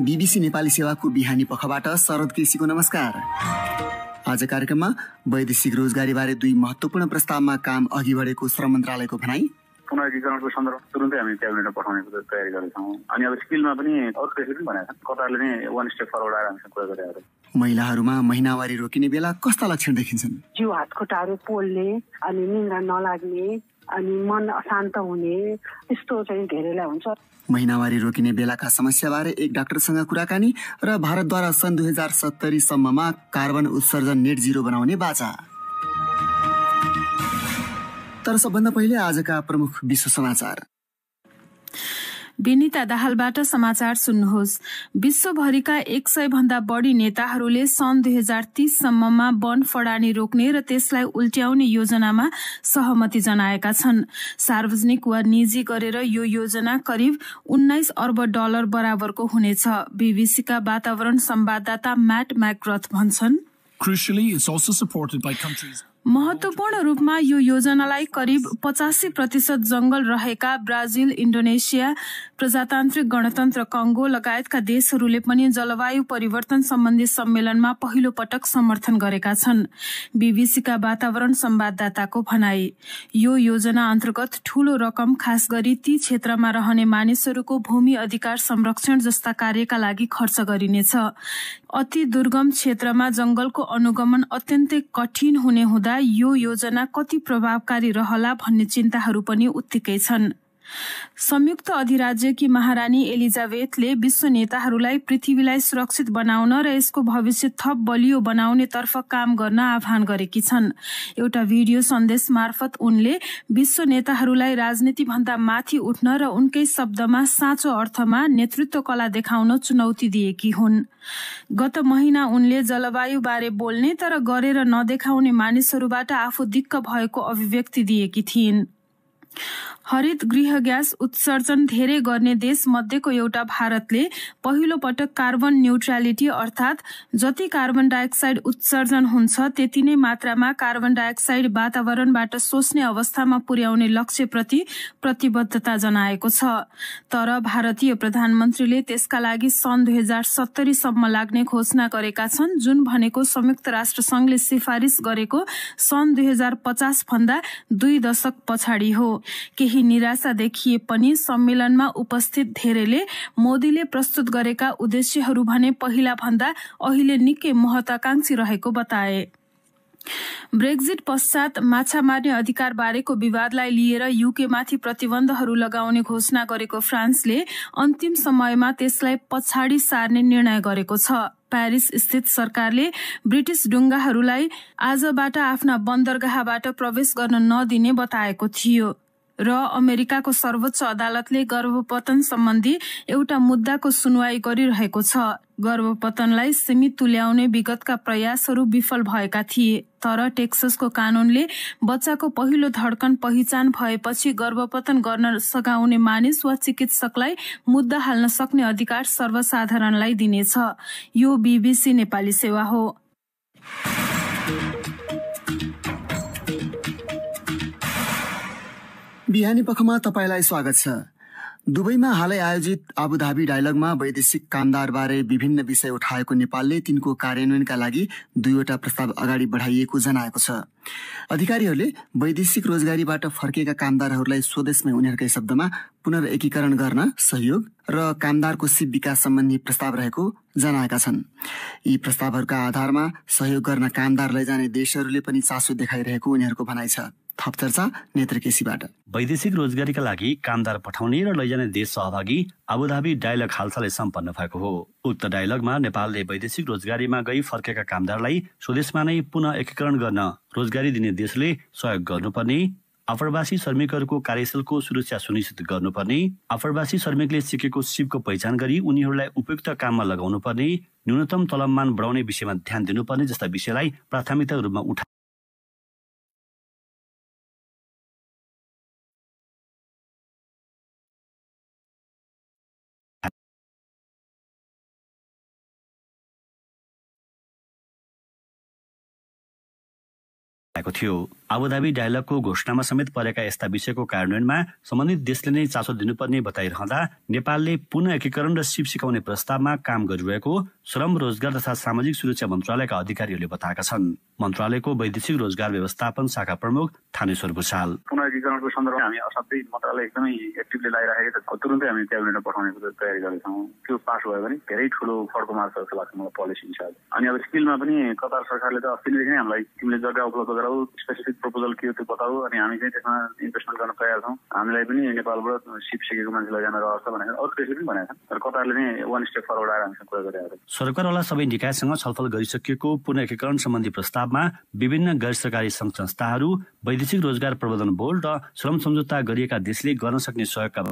BBC Nepali सेवाको बिहानी पखबाट शरद केसीको नमस्कार। आज कार्यक्रममा वैदेशिक रोजगारीबारे दुई महत्त्वपूर्ण प्रस्तावमा काम अघि बढेको श्रम मन्त्रालयको भनाई, पुनर्जीकरणको सन्दर्भ तुरुन्तै हामी क्याबिनेटमा पठाउने तयारी गरेछौँ। अनि अब स्किलमा पनि अरू देशले पनि भनेका छन्, कतारले नै वान स्टेप फरवर्ड आएर हामीसँग कुरा गरेर। महिलाहरूमा महिनावारी रोकिने बेला कस्ता लक्षण देखिन्छन्? जिउ हातखुट्टाहरू पोल्ने, अनि निन्द्रा नलाग्ने, अनि मन अशान्त हुने, यस्तो चाहिँ धेरैलाई हुन्छ। महिनावारी रोकिने बेलाका समस्याबारे एक डाक्टरसँग कुराकानी र भारतद्वारा सन् 2070 सम्ममा कार्बन उत्सर्जन नेट जिरो बनाउने बाचा। तर सबभन्दा पहिले आजका प्रमुख विश्व समाचार। विनिता दाहालबाट समाचार सुन्नुहोस्। विश्वभरिका 100 भन्दा बढी नेताहरूले सन् 2030 सम्ममा वन फडानी रोक्ने र त्यसलाई उल्ट्याउने योजनामा सहमति जनाएका छन्। सार्वजनिक वा निजी गरेर यो योजना करिब $19 अर्ब बराबरको हुनेछ। बीबीसीका वातावरण संवाददाता म्याट म्याकग्रथ भन्छन्, Crucially, it's also supported by countries. महत्वपूर्ण रूपमा यो योजनालाई करिब 85% जंगल रहेका ब्राजिल, इन्डोनेसिया, प्रजातान्त्रिक गणतन्त्र कङ्गो लगायतका देशहरूले पनि जलवायु परिवर्तन सम्बन्धी सम्मेलनमा पहिलो पटक समर्थन गरेका छन्। बीबीसीका वातावरण संवाददाताको भनाई, यो योजना अन्तर्गत ठूलो रकम खास गरी ती क्षेत्रमा रहने मानिसहरूको भूमि अधिकार संरक्षण जस्ता कार्यका लागि खर्च गरिनेछ। अति दुर्गम क्षेत्रमा जंगलको अनुगमन अत्यन्तै कठिन हुने हुँदा यो योजना कति प्रभावकारी रहला भन्ने चिन्ताहरू पनि उत्तिकै छन्। संयुक्त अधिराज्यकी महारानी एलिजाबेथले विश्व नेताहरूलाई पृथ्वीलाई सुरक्षित बनाउन र यसको भविष्य थप बलियो बनाउने तर्फ काम गर्न आह्वान गरेकी छन्। एउटा भिडियो सन्देश मार्फत उनले विश्व नेताहरूलाई राजनीति भन्दा माथि उठ्न र उनकै शब्दमा साँचो अर्थमा नेतृत्व कला देखाउन चुनौती दिएकी हुन्। गत महिना उनले जलवायु बारे बोल्ने तर गरेर नदेखाउने मानिसहरूबाट आफू दिक्क भएको अभिव्यक्ति दिएकी थिइन्। हरित गृह ग्यास उत्सर्जन धेरै गर्ने देश मध्येको एउटा भारतले पहिलो पटक कार्बन न्यूट्रालिटी अर्थात जति कार्बन डाइअक्साइड उत्सर्जन हुन्छ त्यति नै मात्रामा कार्बन डाइअक्साइड वातावरणबाट सोच्ने अवस्थामा पुर्याउने लक्ष्यप्रति प्रतिबद्धता जनाएको छ। तर भारतीय प्रधानमन्त्रीले त्यसका लागि सन् 2070 सम्म लाग्ने घोषणा गरेका छन्, जुन भनेको संयुक्त राष्ट्र संघले सिफारिस गरेको सन् 2050 भन्दा 2 दशक पछाडि हो। केही निराशा देखिए पनि सम्मेलनमा उपस्थित धेरैले मोदीले प्रस्तुत गरेका उद्देश्यहरू भने पहिला भन्दा अहिले निकै महत्वाकांक्षी रहेको बताए। ब्रेक्जिट पश्चात माछा मार्ने अधिकार बारेको विवादलाई लिएर युकेमाथि प्रतिबन्धहरू लगाउने घोषणा गरेको फ्रान्सले अन्तिम समयमा त्यसलाई पछाडि सार्ने निर्णय गरेको छ। पेरिस स्थित सरकारले ब्रिटिश डुङ्गाहरूलाई आजबाट आफ्ना बन्दरगाहबाट प्रवेश गर्न नदिने बताएको थियो र अमेरिकाको सर्वोच्च अदालतले गर्भपतन सम्बन्धी एउटा मुद्दाको सुनवाई गरिरहेको छ। गर्भपतनलाई सीमित तुल्याउने विगतका प्रयासहरू विफल भएका थिए, तर टेक्ससको कानूनले बच्चाको पहिलो धड्कन पहिचान भएपछि गर्भपतन गर्न सघाउने मानिस वा चिकित्सकलाई मुद्दा हाल्न सक्ने अधिकार सर्वसाधारणलाई दिनेछ। यो बीबीसी नेपाली सेवा हो। बिहानी पखमा तपाईलाई स्वागत छ। दुबईमा हालै आयोजित आबुधाबी डायलगमा वैदेशिक कामदारबारे विभिन्न विषय उठाएको नेपालले तिनको कार्यान्वयनका लागि दुईवटा प्रस्ताव अगाडि बढाइएको जनाएको छ। अधिकारीहरूले वैदेशिक रोजगारीबाट फर्केका कामदारहरूलाई स्वदेशमै उनीहरूकै शब्दमा पुनर्एकीकरण गर्न सहयोग र कामदारको सिप विकास सम्बन्धी प्रस्ताव रहेको जनाएका छन्। यी प्रस्तावहरूका आधारमा सहयोग गर्न कामदार लैजाने देशहरूले पनि चासो देखाइरहेको उनीहरूको भनाइ छ। थप चर्चा नेत्र केसीबाट। वैदेशिक रोजगारीका लागि कामदार पठाउने र लैजाने देश सहभागी आबुधाबी डायलग हालसालै सम्पन्न भएको हो। उक्त डायलगमा नेपालले वैदेशिक रोजगारीमा गई फर्केका कामदारलाई स्वदेशमा नै पुनः एकीकरण गर्न रोजगारी दिने देशले सहयोग गर्नुपर्ने, आप्रवासी श्रमिकहरूको कार्यस्थलको सुरक्षा सुनिश्चित गर्नुपर्ने, आप्रवासी श्रमिकले सिकेको सिपको पहिचान गरी उनीहरूलाई उपयुक्त काममा लगाउनु पर्ने, न्यूनतम तलबमान बढाउने विषयमा ध्यान दिनुपर्ने जस्ता विषयलाई प्राथमिकताका रूपमा उठा भएको थियो। आबुधाबी डायलगको घोषणामा समेत परेका यस्ता विषयको कार्यान्वयनमा सम्बन्धित देशले नै चासो दिनुपर्ने बताइरहँदा नेपालले पुनः एकीकरण र सिप सिकाउने प्रस्तावमा काम गरिरहेको श्रम रोजगार तथा सामाजिक सुरक्षा मन्त्रालयका अधिकारीहरूले बताएका छन्। मन्त्रालयको वैदेशिक रोजगार व्यवस्थापन शाखा प्रमुख थानेश्वर भुषाल पुनः एकीकरणको सन्दर्भमा हामी असाध्यै मन्त्रालय एकदमै एक्टिभली लागिरहेको छ। तुरुन्तै हामी क्याबिनेटमा पठाउने तयारी गरेछौँ। त्यो पास भयो भने धेरै ठुलो फड्को मार्छ जस्तो लाग्छ मलाई पोलिसी हिसाबले। अनि अब स्किलमा पनि कतार सरकारले त अस्तिदेखि नै हामीलाई तिमीले जग्गा उपलब्ध गराऊ, स्पेसिफिक प्रपोजल के हो त्यो बताऊ, अनि हामी चाहिँ त्यसमा इन्भेस्टमेन्ट गर्न तयार छौँ। हामीलाई पनि नेपालबाट सिप सिकेको मान्छे लैजान रहर छ भनेर अरू देशले पनि भनेका छन्। तर कतारले नै वान स्टेप फरवर्ड आएर हामीसँग कुरा गरिरहेको छ। सरकारवाला सबै निकायसँग छलफल गरिसकिएको पुनः एकीकरण सम्बन्धी प्रस्तावमा विभिन्न गैर सरकारी संघ संस्थाहरू, वैदेशिक रोजगार प्रबन्धन बोर्ड र श्रम सम्झौता गरिएका देशले गर्न सक्ने सहयोगका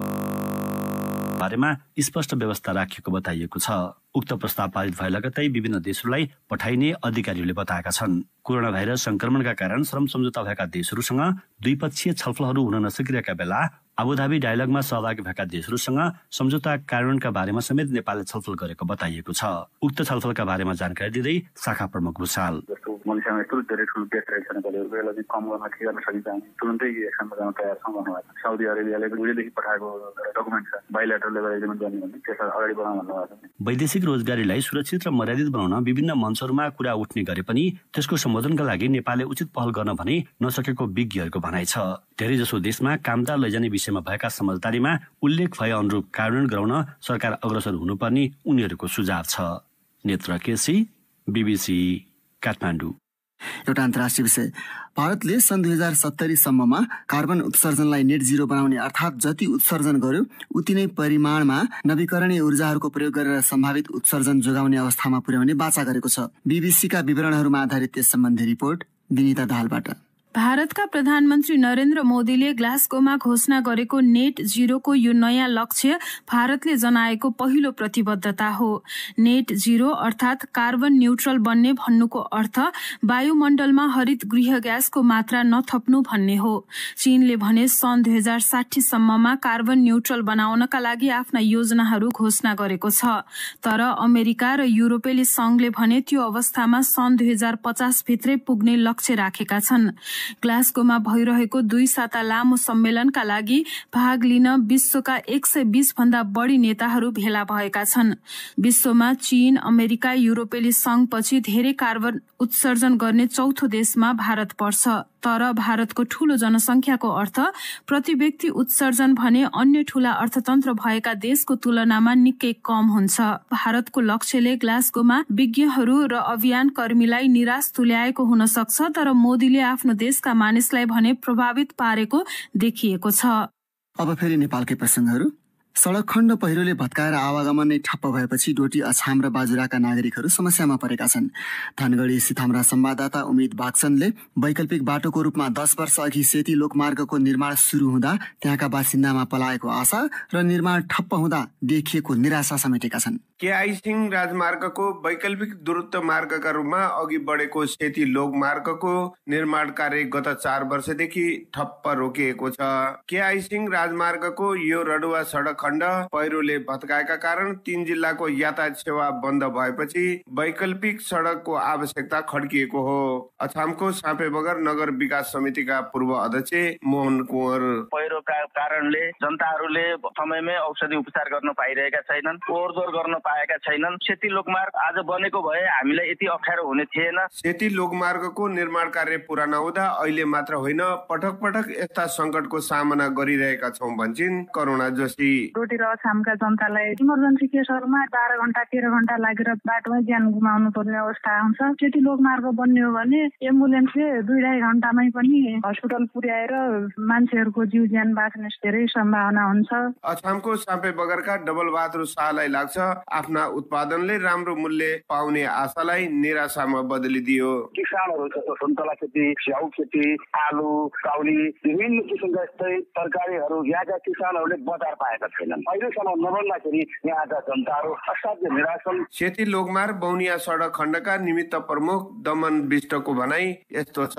बारेमा स्पष्ट व्यवस्था राखिएको बताइएको छ। उक्त प्रस्ताव पारित भए लगत्तै विभिन्न देशहरूलाई पठाइने अधिकारीहरूले बताएका छन्। कोरोना भाइरस संक्रमणका कारण श्रम सम्झौता भएका देशहरूसँग द्विपक्षीय छलफलहरू हुन नसकिरहेका बेला आबुधाबी डायलगमा सहभागी भएका देशहरूसँग सम्झौता कार्यान्वयनका बारेमा समेत नेपालले छलफल गरेको बताइएको छ। उक्त छलफलका बारेमा जानकारी दिँदै शाखा प्रमुख भुषाल मनिषमा यत्रो धेरै ठुलो देश रहेको छ नेपालले, यसलाई चाहिँ कम गर्न के गर्न सकिन्छ हामी तुरन्तै एक्सनमा जान तयार छौँ भन्नुभएको छ। साउदी अरेबियाले उहिलेदेखि पठाएको डकुमेन्ट छ, बाइलेटरल लेभल एग्रिमेन्ट गर्ने भन्ने, त्यसलाई अगाडि बढाउन भन्नुभएको छ। वैदेशिक रोजगारीलाई सुरक्षित र मर्यादित बनाउन विभिन्न मञ्चहरूमा कुरा उठ्ने गरे पनि त्यसको सम्बोधनका लागि नेपालले उचित पहल गर्न भने नसकेको विज्ञहरूको भनाइ छ। धेरैजसो देशमा कामदार लैजाने विषयमा भएका समझदारीमा उल्लेख भए अनुरूप कार्यान्वयन गराउन सरकार अग्रसर हुनुपर्ने उनीहरूको सुझाव छ। नेत्र केसी, BBC काठमाडौँ। एउटा अन्तर्राष्ट्रिय विषय, भारतले सन् 2070 सम्ममा कार्बन उत्सर्जनलाई नेट जिरो बनाउने अर्थात् जति उत्सर्जन गर्यो उति नै परिमाणमा नवीकरणीय ऊर्जाहरूको प्रयोग गरेर सम्भावित उत्सर्जन जोगाउने अवस्थामा पुर्याउने बाचा गरेको छ। बीबीसीका विवरणहरूमा आधारित त्यस सम्बन्धी रिपोर्ट विनिता दाहालबाट। भारतका प्रधानमन्त्री नरेन्द्र मोदीले ग्लास्गोमा घोषणा गरेको नेट जिरोको यो नयाँ लक्ष्य भारतले जनाएको पहिलो प्रतिबद्धता हो। नेट जिरो अर्थात् कार्बन न्यूट्रल बन्ने भन्नुको अर्थ वायुमण्डलमा हरित गृह ग्यासको मात्रा नथप्नु भन्ने हो। चीनले भने सन् 2060 सम्ममा कार्बन न्यूट्रल बनाउनका लागि आफ्ना योजनाहरू घोषणा गरेको छ। तर अमेरिका र युरोपेली संघले भने त्यो अवस्थामा सन् 2050 भित्रै पुग्ने लक्ष्य राखेका छन्। ग्लास्गोमा भइरहेको 2 साता लामो सम्मेलनका लागि भाग लिन विश्वका 120 भन्दा बढी नेताहरू भेला भएका छन्। विश्वमा चीन, अमेरिका, युरोपेली संघपछि धेरै कार्बन उत्सर्जन गर्ने चौथो देशमा भारत पर्छ। तर भारतको ठूलो जनसंख्याको अर्थ प्रति व्यक्ति उत्सर्जन भने अन्य ठूला अर्थतन्त्र भएका देशको तुलनामा निकै कम हुन्छ। भारतको लक्ष्यले ग्लास्गोमा विज्ञहरू र अभियान कर्मीलाई निराश तुल्याएको हुन सक्छ, तर मोदीले आफ्नो देशका मानिसलाई भने प्रभावित पारेको देखिएको छ। अब फेरि नेपालकै प्रसंगहरू। सड़क खण्ड पहिरोले भत्काएर आवागमन नै ठप्प भएपछि डोटी, अछाम र बाजुराका नागरिकहरू समस्यामा परेका छन्। धनगढी स्थित हाम्रा संवाददाता उम्मेद बागचनले वैकल्पिक बाटोको रूपमा 10 वर्ष अघि सेती लोकमार्गको निर्माण शुरू हुँदा त्यहाँका बासिन्दामा पलाएको आशा र निर्माण ठप्प हुँदा देखिएको निराशा समेटेका छन्। केआई सिंह राजमार्गको वैकल्पिक द्रुत मार्गका रूपमा अघि बढेको सेती लोकमार्गको निर्माण कार्य गत 4 वर्षदेखि ठप्प रोकिएको छ। केआई सिंह राजमार्गको यो रडुवा सडक खण्ड पहिरोले भत्काएका कारण 3 जिल्लाको यातायात सेवा बन्द भएपछि वैकल्पिक सडकको आवश्यकता खड्किएको हो। अछामको साँपेबगर नगर विकास समितिका पूर्व अध्यक्ष मोहन कुँवर, पहिरोका कारणले जनताहरूले समयमै औषधि उपचार गर्न पाइरहेका छैनन्, ओहोरदोहोर गर्न पाएका छैनन्। सेती लोकमार्ग आज बनेको भए हामीलाई यति अप्ठ्यारो हुने थिएन। सेती लोकमार्गको निर्माण कार्य पूरा नहुँदा अहिले मात्र होइन पटक पटक यस्ता संकटको सामना गरिरहेका छौं भन्छिन् करुणा जोशी। डोटी र अछामका जनतालाई इमर्जेन्सी केसहरूमा 12 घण्टा 13 घण्टा लागेर बाटोमै ज्यान गुमाउनु पर्ने अवस्था आउँछ। सेती लोकमार्ग बन्ने हो भने एम्बुलेन्सले 2-2.5 घण्टामै पनि हस्पिटल पुर्याएर मान्छेहरूको जीव ज्यान बाँच्ने धेरै सम्भावना हुन्छ। अछामको साँपेबगरका डबल बहादुर शाहलाई लाग्छ आफ्ना उत्पादनले राम्रो मूल्य पाउने आशालाई निराशामा बदलिदियो। किसानहरू जस्तो सुन्तला खेती, स्याउ खेती, आलु, काउली, विभिन्न किसिमका तरकारीहरू यहाँका किसानहरूले बजार पाएका छैनन्। अहिलेसम्म नबन्दाखेरि यहाँका जनताहरू असाध्य निराश छन्। सेती लोकमार्ग बौनिया सडक खण्डका निमित्त प्रमुख दमन विष्टको भनाई यस्तो छ।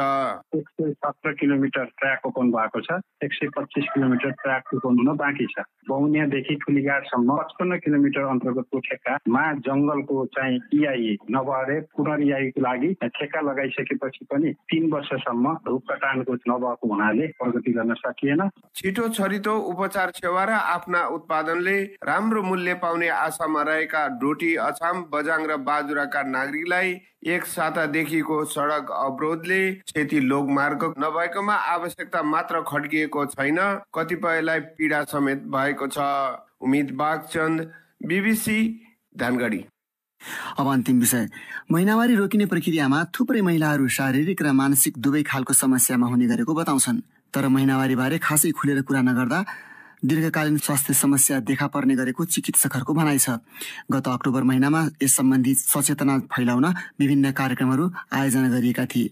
117 किलोमिटर ट्र्याक ओपन भएको छ, 125 किलोमिटर ट्र्याक ओपन हुन बाँकी छ। बौनियादेखि ठुलीघाटसम्म 55 किलोमिटर अन्तर्गतको ठेक्कामा जंगलको चाहिँ इआई नभए पुनर्इआईको लागि ठेक्का लगाइसकेपछि पनि 3 वर्षसम्म रुख कटानको नभएको हुनाले प्रगति गर्न सकिएन। छिटो छरितो उपचार सेवा र आफ्ना उत्पादनले राम्रो मूल्य पाउने आशामा रहेका डोटी, अछाम, बझाङ र बाजुराका नागरिकलाई एक सातादेखिको सडक अवरोधले क्षति लोकमार्ग नभएकोमा आवश्यकता मात्र खड्किएको छैन, कतिपयलाई पीडा समेत भएको छ। उम्मेद बागचन्द, बीबीसी, धनगढी। अब अन्तिम विषय, महिनावारी रोकिने प्रक्रियामा थुप्रै महिलाहरू शारीरिक र मानसिक दुवै खालको समस्यामा हुने गरेको बताउँछन्। तर महिनावारी बारे खासै खुलेर कुरा नगर्दा दीर्घकालीन स्वास्थ्य समस्या देखा पर्ने गरेको चिकित्सकहरूको भनाइ छ। गत अक्टोबर महिनामा यस सम्बन्धी सचेतना फैलाउन विभिन्न कार्यक्रमहरू आयोजना गरिएका थिए।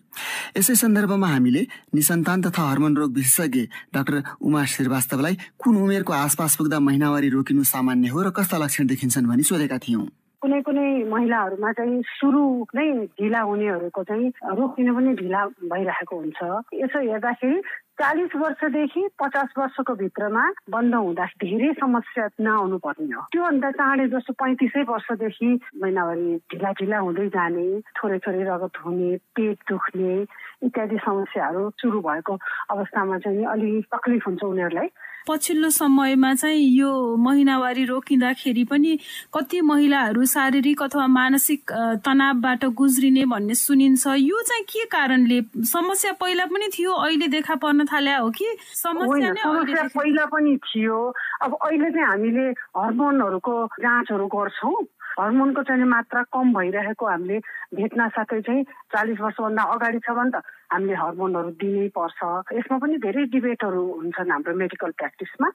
यसै सन्दर्भमा हामीले निसन्तान तथा हर्मोन रोग विशेषज्ञ डाक्टर उमा श्रीवास्तवलाई कुन उमेरको आसपास पुग्दा महिनावारी रोकिनु सामान्य हो र कस्ता लक्षण देखिन्छन् भनी सोधेका थियौं। कुनै कुनै महिलाहरूमा चाहिँ सुरु नै ढिला हुनेहरूको चाहिँ रोकिनु पनि ढिला भइरहेको हुन्छ। यसो हेर्दाखेरि 40 वर्षदेखि 50 वर्षको भित्रमा बन्द हुँदा धेरै समस्या नआउनु पर्ने हो। त्योभन्दा चाँडै जस्तो 35 वर्षदेखि महिनावारी ढिला हुँदै जाने, थोरै थोरै रगत हुने, पेट दुख्ने इत्यादि समस्याहरू सुरु भएको अवस्थामा चाहिँ अलि तकलिफ हुन्छ उनीहरूलाई। पछिल्लो समयमा चाहिँ यो महिनावारी रोकिँदाखेरि पनि कति महिलाहरू शारीरिक अथवा मानसिक तनावबाट गुज्रिने भन्ने सुनिन्छ। यो चाहिँ के कारणले? समस्या पहिला पनि थियो, अहिले देखा पर्न थाल्या हो कि समस्या पहिला पनि थियो? अब अहिले चाहिँ हामीले हर्मोनहरूको जाँचहरू गर्छौँ। हर्मोनको चाहिँ मात्रा कम भइरहेको हामीले भेट्न साथै चाहिँ 40 वर्षभन्दा अगाडि छ भने त हामीले हर्मोनहरू दिनै पर्छ। यसमा पनि धेरै डिबेटहरू हुन्छन् हाम्रो मेडिकल प्र्याक्टिसमा,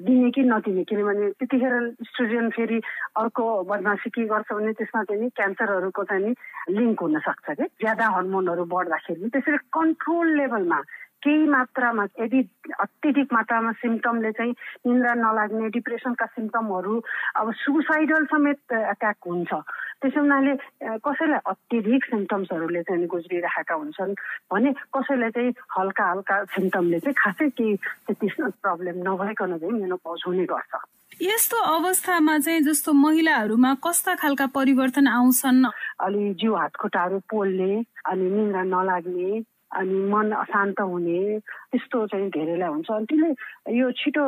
दिने कि नदिने। किनभने त्यतिखेर इस्ट्रोजन फेरि अर्को बदमासी के गर्छ भने त्यसमा चाहिँ क्यान्सरहरूको चाहिँ लिङ्क हुन सक्छ कि ज्यादा हर्मोनहरू बढ्दाखेरि। त्यसरी कन्ट्रोल लेभलमा केही मात्रामा, यदि अत्यधिक मात्रामा सिम्टमले चाहिँ निन्द्रा नलाग्ने, डिप्रेसनका सिम्टमहरू, अब सुसाइडल समेत एट्याक हुन्छ। त्यसो हुनाले कसैलाई अत्यधिक सिम्टम्सहरूले चाहिँ गुज्रिरहेका हुन्छन् भने कसैलाई चाहिँ हल्का हल्का सिम्टमले चाहिँ खासै केही त्यति प्रब्लम नभइकन चाहिँ मेनोपज हुने गर्छ। यस्तो अवस्थामा चाहिँ जस्तो महिलाहरूमा कस्ता खालका परिवर्तन आउँछन्? अलि जिउ हात खुट्टाहरू पोल्ने, अनि निन्द्रा नलाग्ने, अनि मन अशान्त हुने, त्यस्तो चाहिँ धेरैलाई हुन्छ। अनि त्यसले यो छिटो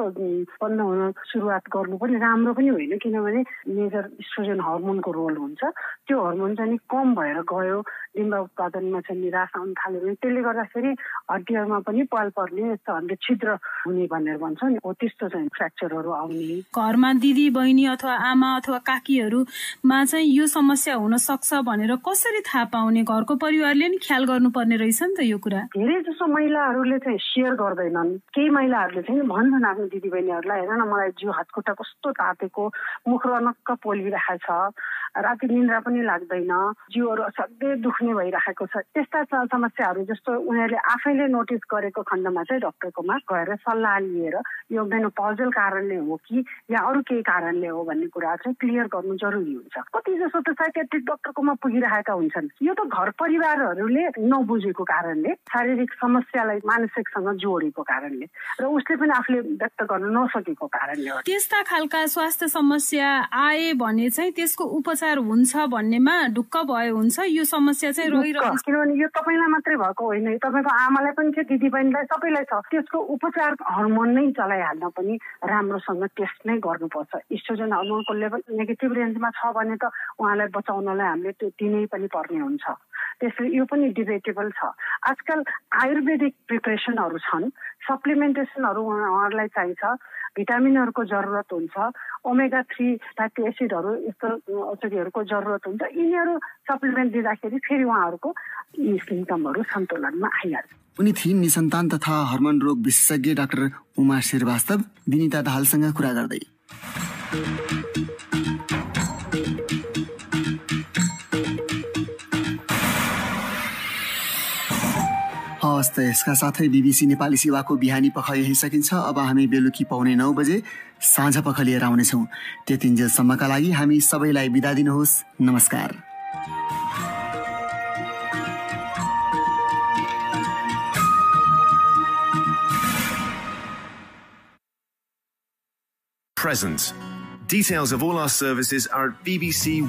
बन्द हुन सुरुवात गर्नु पनि राम्रो पनि होइन, किनभने मेजर इस्ट्रोजन हर्मोनको रोल हुन्छ। त्यो हर्मोन चाहिँ कम भएर गयो, डिम्बा उत्पादनमा चाहिँ निराश आउन थाल्यो भने त्यसले गर्दाखेरि हड्डीहरूमा पनि पाल पर्ने, यस्तो हामीले छिद्र हुने भनेर भन्छ नि, हो त्यस्तो चाहिँ फ्र्याक्चरहरू आउने। घरमा दिदी बहिनी अथवा आमा अथवा काकीहरूमा चाहिँ यो समस्या हुन सक्छ भनेर कसरी थाहा पाउने? घरको परिवारले नि ख्याल गर्नुपर्ने रहेछ नि त यो कुरा। धेरै जसो महिलाहरूले चाहिँ सेयर गर्दैनन्। केही महिलाहरूले चाहिँ भन्छन् आफ्नो दिदीबहिनीहरूलाई, हेर न मलाई जिउ हात खुट्टा कस्तो तातेको, मुख रनक्क पोलिरहेको छ, राति निन्द्रा पनि लाग्दैन, जिउहरू असाध्यै दुख्ने भइरहेको छ। त्यस्ता समस्याहरू जस्तो उनीहरूले आफैले नोटिस गरेको खण्डमा चाहिँ डक्टरकोमा गएर सल्लाह लिएर यो मेनोपजल कारणले हो कि या अरू केही कारणले हो भन्ने कुरा चाहिँ क्लियर गर्नु जरुरी हुन्छ। कति जसो त साइकियाट्रिक डक्टरकोमा पुगिरहेका हुन्छन्। यो त घर परिवारहरूले नबुझेको कारणले, शारीरिक समस्यालाई मानसिकसँग जोडेको कारणले र उसले पनि आफूले व्यक्त गर्न नसकेको कारणले हो। त्यस्ता खालका स्वास्थ्य समस्या आए भने चाहिँ त्यसको उपचार हुन्छ भन्नेमा ढुक्क भयो हुन्छ। यो समस्या चाहिँ रहिरहन्छ, किनभने यो तपाईँलाई मात्रै भएको होइन, तपाईँको आमालाई पनि छ, दिदीबहिनीलाई सबैलाई छ। त्यसको उपचार हर्मोन नै चलाइहाल्न पनि राम्रोसँग टेस्ट नै गर्नुपर्छ। इस्ट्रोजन हर्मोनको लेभल नेगेटिभ रेन्जमा छ भने त उहाँलाई बचाउनलाई हामीले त्यो दिनै पनि पर्ने हुन्छ। त्यसले यो पनि डिबेटेबल छ। आजकल आयुर्वेदिक प्रिपरेसनहरू छन्, सप्लिमेन्टेसनहरू उहाँहरूलाई चाहिन्छ, भिटामिनहरूको जरुरत हुन्छ, ओमेगा 3 फ्याटी एसिडहरू यस्तो औषधिहरूको जरुरत हुन्छ। यिनीहरू सप्लिमेन्ट दिँदाखेरि फेरि उहाँहरूको यी सिम्टमहरू सन्तुलनमा आइहाल्छ। उनी थिइन् निसन्तान तथा हर्मोन रोग विशेषज्ञ डाक्टर उमा श्रीवास्तव विनिता दाहालसँग कुरा गर्दै। हवस् त यसका साथै बीबीसी नेपाली सेवाको बिहानी पख यही सकिन्छ। अब हामी बेलुकी पाउने 9 बजे साँझ पख लिएर आउनेछौँ। त्यतिन्जेलसम्मका लागि हामी सबैलाई बिदा दिनुहोस्। नमस्कार। Present. Details of all our services are at BBC